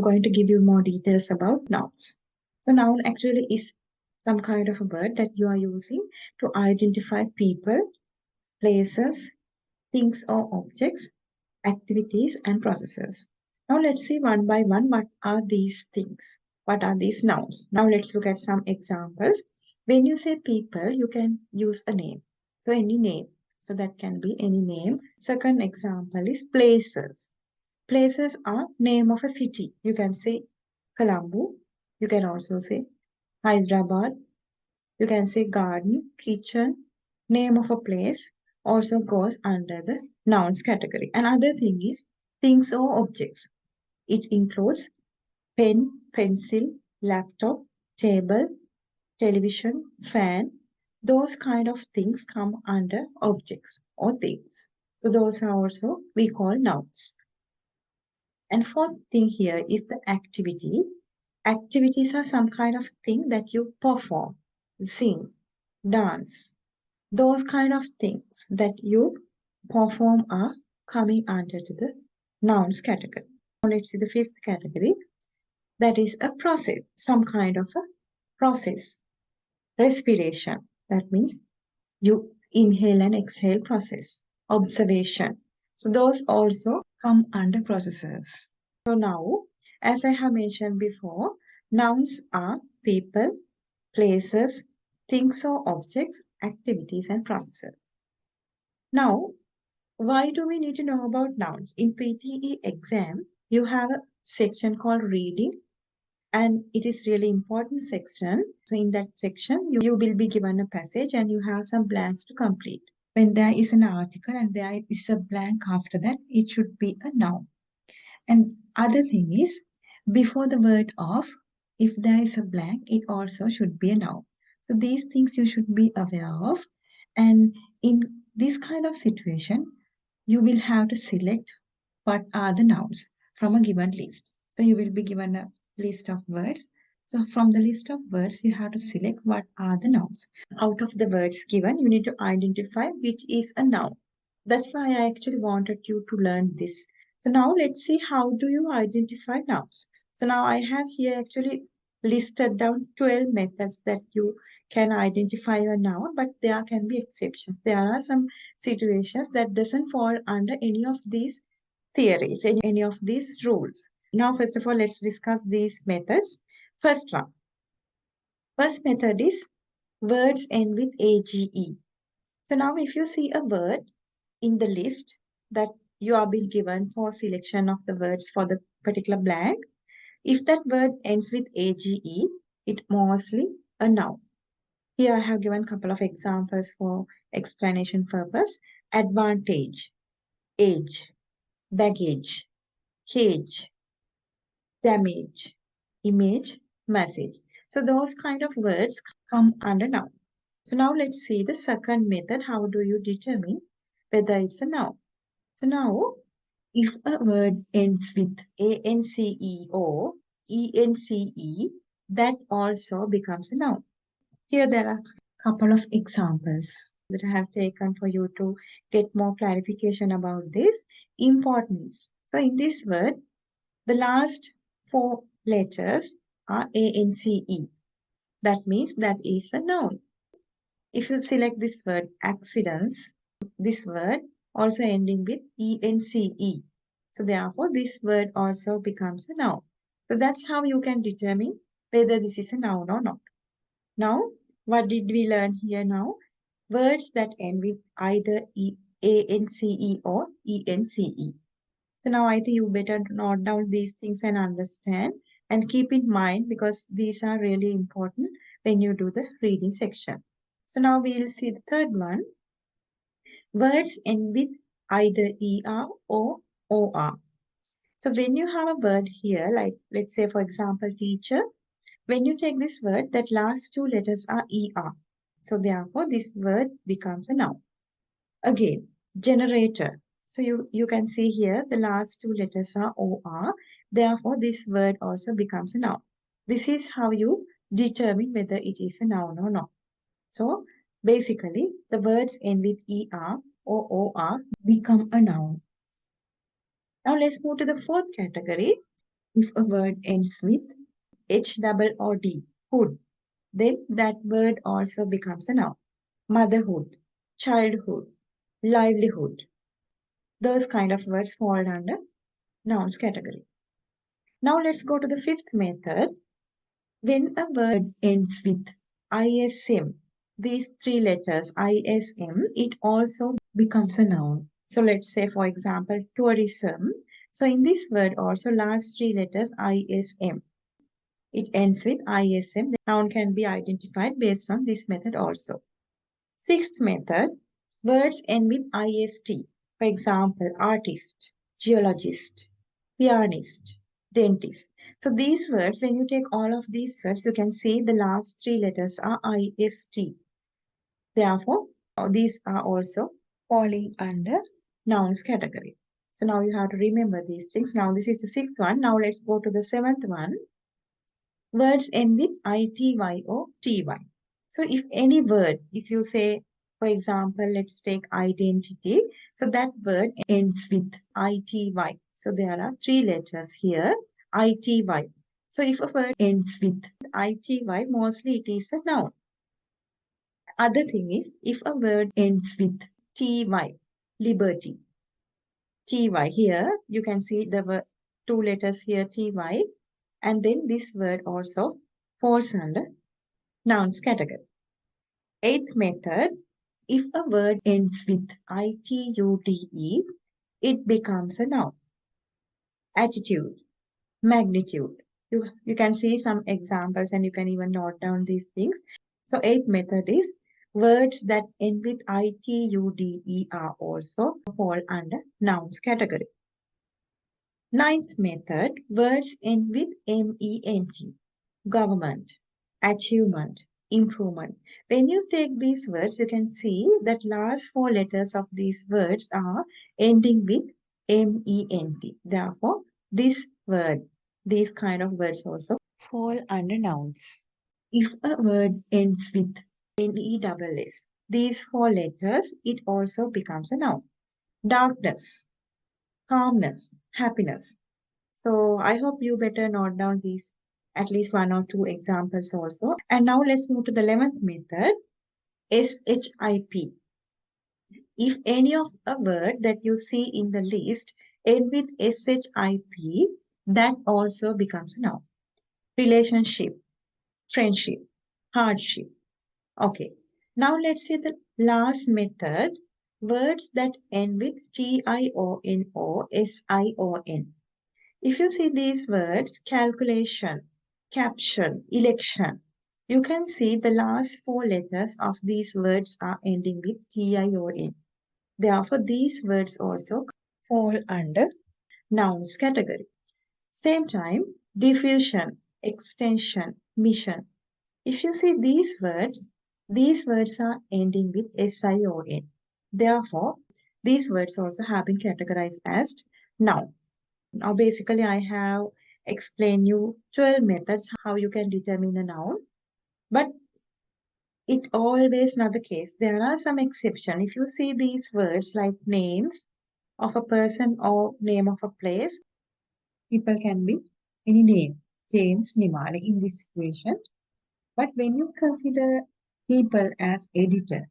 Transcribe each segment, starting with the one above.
going to give you more details about nouns. So noun actually is some kind of a word that you are using to identify people, places, things or objects, activities and processes. Now let's see one by one what are these things. What are these nouns? Now let's look at some examples. When you say people, you can use a name. So any name. So that can be any name. Second example is places. Places are name of a city. You can say Colombo. You can also say Hyderabad. You can say garden, kitchen, name of a place also goes under the nouns category. Another thing is things or objects. It includes pen, pencil, laptop, table, television, fan. Those kind of things come under objects or things. So those are also we call nouns. And fourth thing here is the activity. Activities are some kind of thing that you perform, sing, dance. Those kind of things that you perform are coming under the nouns category. Now let's see the fifth category. That is a process, some kind of a process. Respiration. That means you inhale and exhale process. Observation. So those also come under processes. So now, as I have mentioned before, nouns are people, places, things or objects, activities and processes. Now, why do we need to know about nouns? In PTE exam, you have a section called reading and it is really important section. So in that section, you will be given a passage and you have some blanks to complete. When there is an article and there is a blank after that, it should be a noun. And other thing is, before the word of, if there is a blank, it also should be a noun. So these things you should be aware of. And in this kind of situation, you will have to select what are the nouns from a given list. So you will be given a list of words. So from the list of words, you have to select what are the nouns. Out of the words given, you need to identify which is a noun. That's why I actually wanted you to learn this. So now let's see how do you identify nouns. So now I have here actually listed down 12 methods that you can identify a noun, but there can be exceptions. There are some situations that doesn't fall under any of these theories, any of these rules. Now, first of all, let's discuss these methods. First one. First method is words end with AGE. So now if you see a word in the list that you are being given for selection of the words for the particular blank, if that word ends with AGE, it mostly a noun. Here I have given a couple of examples for explanation purpose. Advantage, age, baggage, cage, damage, image, message. So those kind of words come under noun. So now let's see the second method. How do you determine whether it's a noun? So now, if a word ends with ANCE or ENCE, that also becomes a noun. Here there are a couple of examples that I have taken for you to get more clarification about this. Importance. So in this word, the last four letters are ANCE. That means that is a noun. If you select this word accidents, this word also ending with ENCE. So therefore, this word also becomes a noun. So that's how you can determine whether this is a noun or not. Now, what did we learn here now? Words that end with either ANCE or ENCE. So now I think you better note down these things and understand and keep in mind because these are really important when you do the reading section. So now we will see the third one. Words end with either ER or OR. So when you have a word here, like let's say for example, teacher, when you take this word, that last two letters are ER. So therefore, this word becomes a noun. Again, generator. So you can see here, the last two letters are OR. Therefore, this word also becomes a noun. This is how you determine whether it is a noun or not. So basically, the words end with ER or OR become a noun. Now let's move to the fourth category. If a word ends with H double or D, hood, then that word also becomes a noun. Motherhood, childhood, livelihood. Those kind of words fall under nouns category. Now let's go to the fifth method. When a word ends with ISM, these three letters ISM, it also becomes a noun. So let's say, for example, tourism. So in this word also last three letters ISM. It ends with ISM. The noun can be identified based on this method also. Sixth method, words end with IST. For example, artist, geologist, pianist, dentist. So these words, when you take all of these words, you can see the last three letters are IST. Therefore, these are also falling under nouns category. So now you have to remember these things. Now this is the sixth one. Now let's go to the seventh one. Words end with ity or ty. So if any word, if you say, for example, let's take identity. So that word ends with ity. So there are three letters here, ity. So if a word ends with ity, mostly it is a noun. Other thing is, if a word ends with ty, liberty, ty, here you can see the word, two letters here, ty, and then this word also falls under nouns category. Eighth method, if a word ends with itude, it becomes a noun. Attitude, magnitude. You can see some examples and you can even note down these things. So eighth method is words that end with itude are also fall under nouns category. Ninth method, words end with ment, government, achievement, improvement. When you take these words, you can see that last four letters of these words are ending with ment. Therefore, this word, these kind of words also fall under nouns. If a word ends with NESS, these four letters, it also becomes a noun. Darkness, calmness, happiness. So I hope you better note down these at least one or two examples also. And now let's move to the 11th method, SHIP. If any of a word that you see in the list end with SHIP, that also becomes a noun. Relationship, friendship, hardship. Okay. Now let's see the last method, words that end with TION or SION. If you see these words, calculation, caption, election, you can see the last four letters of these words are ending with TION. Therefore, these words also fall under nouns category. Same time, diffusion, extension, mission. If you see these words are ending with SION. Therefore, these words also have been categorized as noun. Now, basically, I have explained you 12 methods how you can determine a noun, but it always not the case. There are some exceptions. If you see these words like names of a person or name of a place, people can be any name, James, Nimali in this situation. But when you consider people as editor,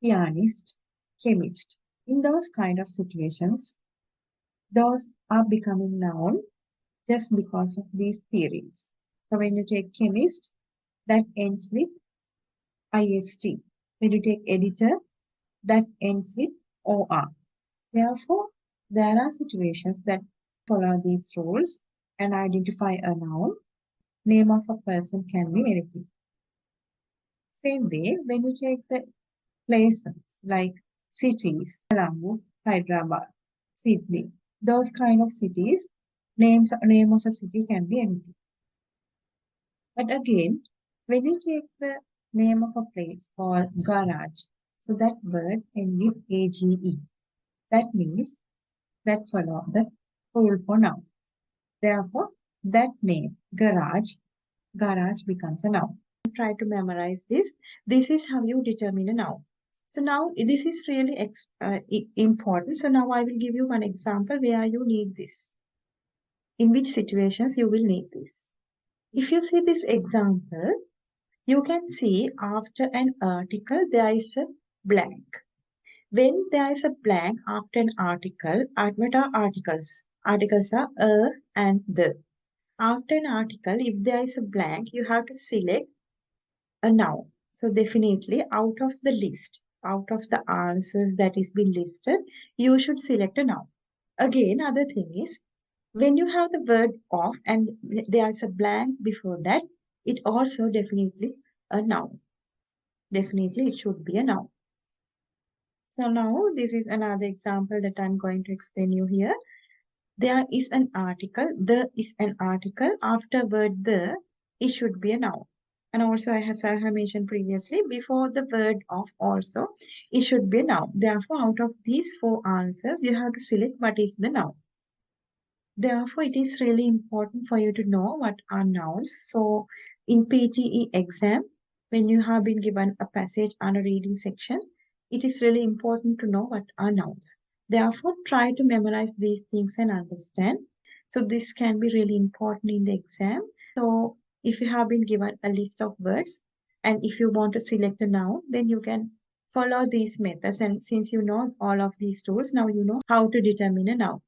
pianist, chemist, in those kind of situations, those are becoming noun just because of these theories. So when you take chemist, that ends with IST. When you take editor, that ends with OR. Therefore, there are situations that follow these rules and identify a noun. Name of a person can be anything. Same way, when you take the places like cities, Colombo, Hyderabad, Sydney, those kind of cities, name of a city can be anything. But again, when you take the name of a place called garage, so that word ends with AGE. That means that follow the rule for noun. Therefore, that name, garage becomes a noun. Try to memorize this. This is how you determine a noun. So now this is really important. So now I will give you one example where you need this. in which situations you will need this. If you see this example, you can see after an article there is a blank. When there is a blank after an article, what are articles? Articles are a and the. After an article, if there is a blank, you have to select a noun. So definitely out of the list, out of the answers that is being listed, you should select a noun. Again, other thing is when you have the word of and there is a blank before that, it also definitely a noun. Definitely it should be a noun. So now this is another example that I'm going to explain you here. There is an article, the is an article, after word the, it should be a noun. And also I have mentioned previously, before the word of also, it should be a noun. Therefore, out of these four answers, you have to select what is the noun. Therefore, it is really important for you to know what are nouns. So, in PTE exam, when you have been given a passage on a reading section, it is really important to know what are nouns. Therefore, try to memorize these things and understand. So, this can be really important in the exam. So, if you have been given a list of words and if you want to select a noun, then you can follow these methods. And since you know all of these tools, now you know how to determine a noun.